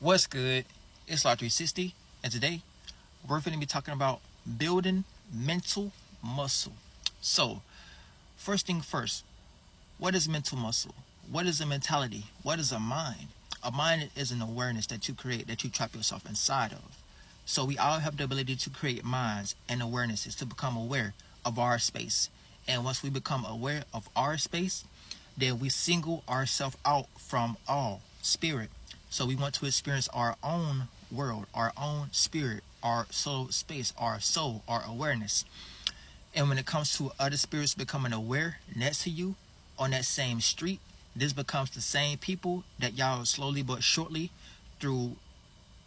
What's good? It's Law 360, and today we're going to be talking about building mental muscle. So, first thing first, what is mental muscle? What is a mentality? What is a mind? A mind is an awareness that you create, that you trap yourself inside of. So, we all have the ability to create minds and awarenesses to become aware of our space. And once we become aware of our space, then we single ourselves out from all spirit. So we want to experience our own world, our own spirit, our soul space, our soul, our awareness. And when it comes to other spirits becoming aware next to you on that same street, this becomes the same people that y'all slowly but surely through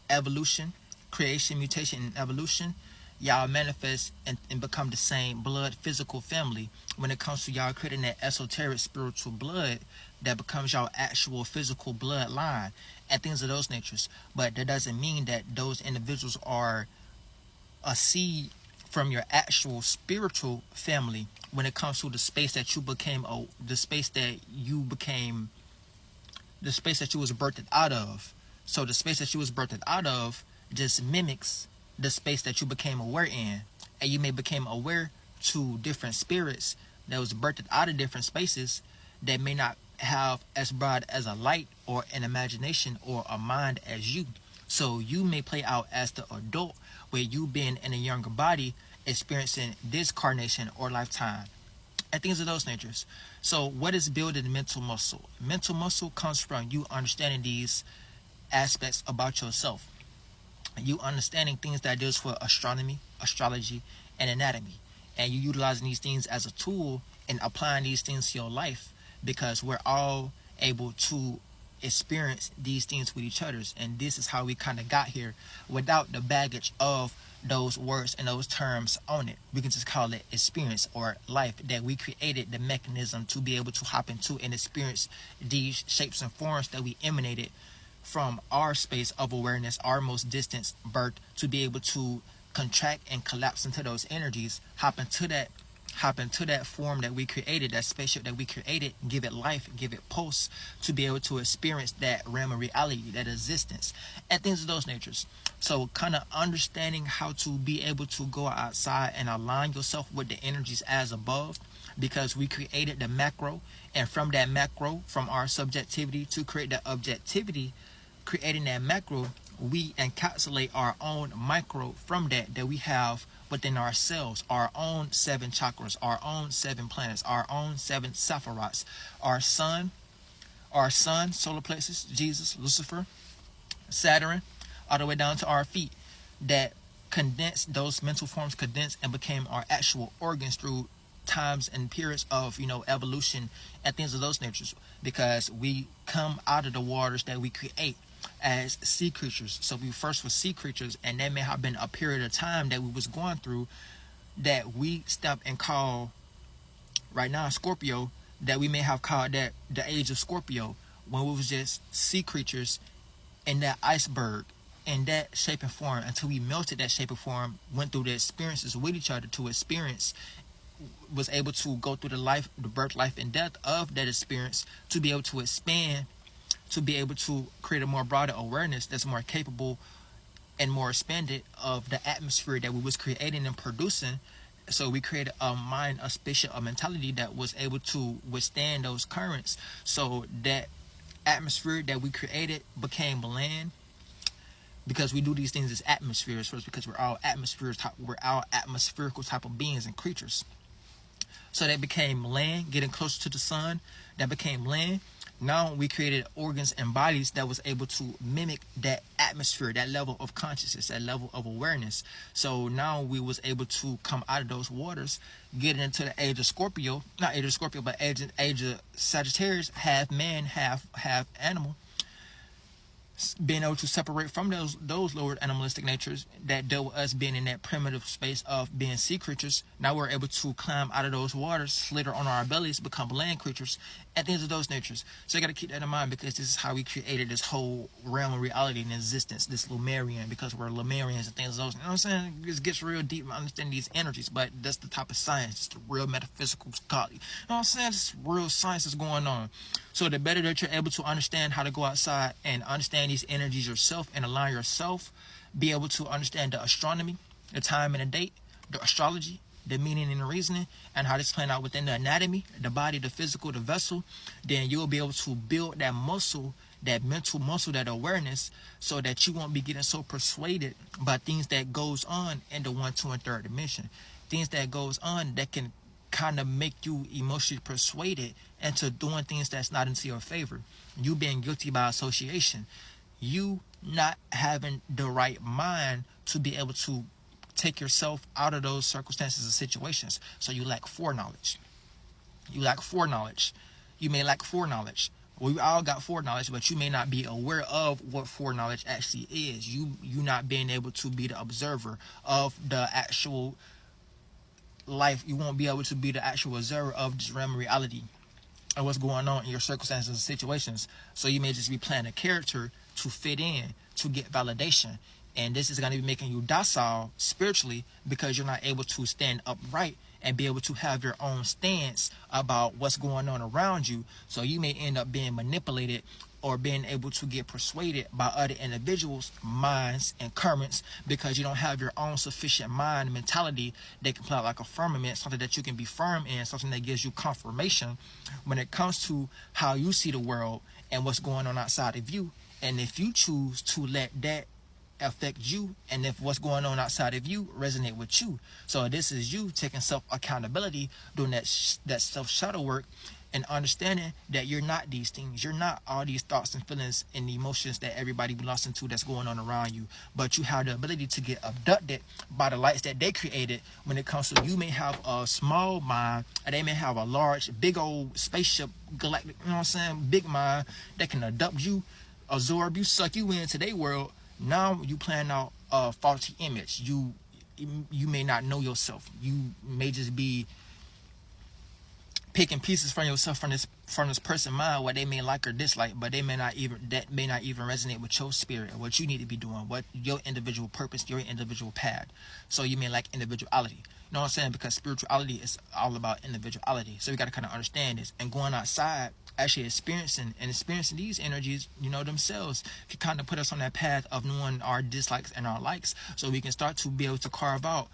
evolution, creation, mutation, and evolution, y'all manifest and become the same blood physical family when it comes to y'all creating that esoteric spiritual blood that becomes y'all actual physical bloodline and things of those natures. But that doesn't mean that those individuals are a seed from your actual spiritual family when it comes to the space that you became, the space that you became, the space that you was birthed out of. So the space that you was birthed out of just mimics the space that you became aware in. And you may become aware to different spirits that was birthed out of different spaces that may not have as broad as a light or an imagination or a mind as you. So you may play out as the adult where you been in a younger body experiencing this carnation or lifetime and things of those natures. So what is building mental muscle? Mental muscle comes from you understanding these aspects about yourself. You understanding things that deals with astronomy, astrology, and anatomy. And you utilizing these things as a tool and applying these things to your life because we're all able to experience these things with each other's. And this is how we kind of got here without the baggage of those words and those terms on it. We can just call it experience or life, that we created the mechanism to be able to hop into and experience these shapes and forms that we emanated from our space of awareness, our most distant birth, to be able to contract and collapse into those energies, hop into that form that we created, that spaceship that we created, give it life, give it pulse, to be able to experience that realm of reality, that existence, and things of those natures. So kind of understanding how to be able to go outside and align yourself with the energies as above, because we created the macro, and from that macro, from our subjectivity to create the objectivity, creating that macro, we encapsulate our own micro from that we have within ourselves, our own 7 chakras, our own 7 planets, our own 7 sephiroths, our sun, solar plexus, Jesus, Lucifer, Saturn, all the way down to our feet, that condensed, those mental forms condensed and became our actual organs through times and periods of evolution and things of those natures, because we come out of the waters that we create as sea creatures. So we first were sea creatures, and there may have been a period of time that we was going through that we stop and call right now Scorpio, that we may have called that the age of Scorpio, when we was just sea creatures in that iceberg, in that shape and form, until we melted that shape and form, went through the experiences with each other to experience, was able to go through the birth, life, and death of that experience, to be able to expand, to be able to create a more broader awareness that's more capable and more expanded of the atmosphere that we was creating and producing. So we created a mind, a spaceship, a mentality that was able to withstand those currents. So that atmosphere that we created became land, because we do these things as atmospheres first, because we're all atmospherical type of beings and creatures. So that became land, getting closer to the sun. That became land. Now we created organs and bodies that was able to mimic that atmosphere, that level of consciousness, that level of awareness. So now we was able to come out of those waters, get into the age of Scorpio, not age of Scorpio, but age of Sagittarius, half man, half animal, being able to separate from those lower animalistic natures that dealt with us being in that primitive space of being sea creatures. Now we're able to climb out of those waters, slither on our bellies, become land creatures, and things of those natures. So you got to keep that in mind, because this is how we created this whole realm of reality and existence, this Lemurian, because we're Lemurians and things of those. You know what I'm saying? It gets real deep in understanding these energies, but that's the type of science. It's the real metaphysical scholarly. You know what I'm saying? This real science is going on. So the better that you're able to understand how to go outside and understand understand these energies yourself and align yourself, be able to understand the astronomy, the time and the date, the astrology, the meaning and the reasoning, and how this playing out within the anatomy, the body, the physical, the vessel, then you'll be able to build that muscle, that mental muscle, that awareness, so that you won't be getting so persuaded by things that goes on in the 1, 2, and 3rd dimension. Things that goes on that can kind of make you emotionally persuaded into doing things that's not into your favor. You being guilty by association. You not having the right mind to be able to take yourself out of those circumstances and situations. So you lack foreknowledge. You lack foreknowledge. You may lack foreknowledge. We all got foreknowledge, but you may not be aware of what foreknowledge actually is. You not being able to be the observer of the actual life. You won't be able to be the actual observer of this realm of reality of what's going on in your circumstances and situations. So you may just be playing a character to fit in, to get validation. And this is going to be making you docile spiritually, because you're not able to stand upright and be able to have your own stance about what's going on around you. So you may end up being manipulated or being able to get persuaded by other individuals' minds and currents, because you don't have your own sufficient mind mentality that can play out like a firmament, something that you can be firm in, something that gives you confirmation when it comes to how you see the world and what's going on outside of you. And if you choose to let that affect you, and if what's going on outside of you resonate with you. So this is you taking self accountability, doing that self shadow work, and understanding that you're not these things. You're not all these thoughts and feelings and emotions that everybody be lost into that's going on around you. But you have the ability to get abducted by the lights that they created. When it comes to, you may have a small mind, and they may have a large, big old spaceship, galactic, you know what I'm saying, big mind that can abduct you, absorb you, suck you into their world. Now you playing out a faulty image. You may not know yourself. You may just be picking pieces from yourself from this person's mind, what they may like or dislike, but that may not even resonate with your spirit or what you need to be doing, what your individual purpose, your individual path. So you may like individuality. You know what I'm saying? Because spirituality is all about individuality. So we got to kind of understand this, and going outside, actually experiencing these energies, themselves, can kind of put us on that path of knowing our dislikes and our likes, so we can start to be able to carve out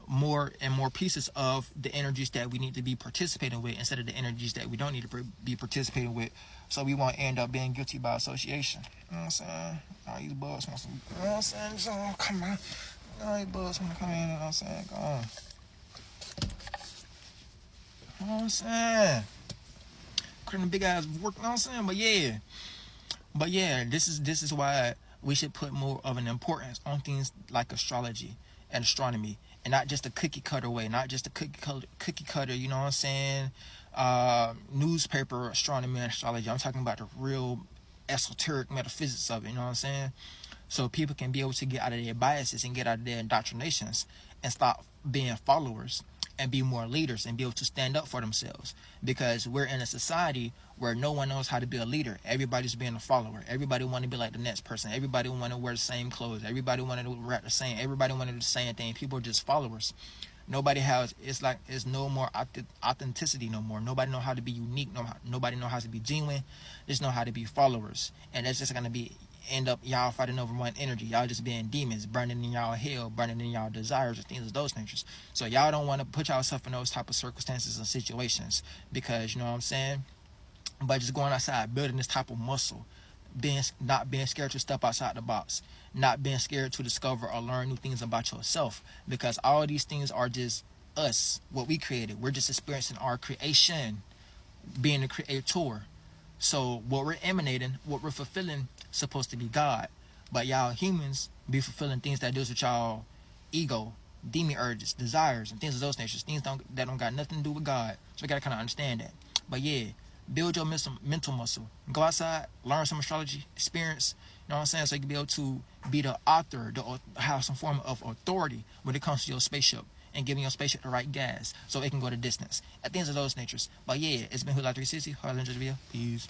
more and more pieces of the energies that we need to be participating with, instead of the energies that we don't need to be participating with, so we won't end up being guilty by association. You know what I'm saying? All these bugs want some, you know what I'm saying? Just, come on. All these bugs want to come in, you know what I'm saying? Go on. You know what I'm saying? Creating big ass work, you know what I'm saying? But yeah, this is why we should put more of an importance on things like astrology and astronomy, and not just a cookie cutter way, not just a cookie cutter, you know what I'm saying, newspaper astronomy and astrology. I'm talking about the real esoteric metaphysics of it, you know what I'm saying? So people can be able to get out of their biases and get out of their indoctrinations and stop being followers and be more leaders and be able to stand up for themselves, because we're in a society where no one knows how to be a leader. Everybody's being a follower. Everybody want to be like the next person. Everybody want to wear the same clothes. Everybody want to rap the same. Everybody want to do the same thing. People are just followers. Nobody has, it's no more authenticity no more. Nobody know how to be unique. Nobody know how to be genuine. Just know how to be followers. And that's just going to end up y'all fighting over one energy. Y'all just being demons, burning in y'all hell, burning in y'all desires, and things of those natures. So y'all don't want to put yourself in those type of circumstances and situations, because, you know what I'm saying? But just going outside, building this type of muscle, not being scared to step outside the box, not being scared to discover or learn new things about yourself, because all these things are just us, what we created. We're just experiencing our creation, being the creator. So what we're emanating, what we're fulfilling, supposed to be God. But y'all humans be fulfilling things that deals with y'all ego, demon urges, desires, and things of those natures. Things that don't got nothing to do with God. So we gotta kind of understand that. But yeah, build your mental muscle. Go outside, learn some astrology, experience. You know what I'm saying? So you can be able to be the author, have some form of authority when it comes to your spaceship, and giving your spaceship the right gas so it can go the distance. At things of those natures. But yeah, it's been Hood Life 360. Harlan Javia. Peace.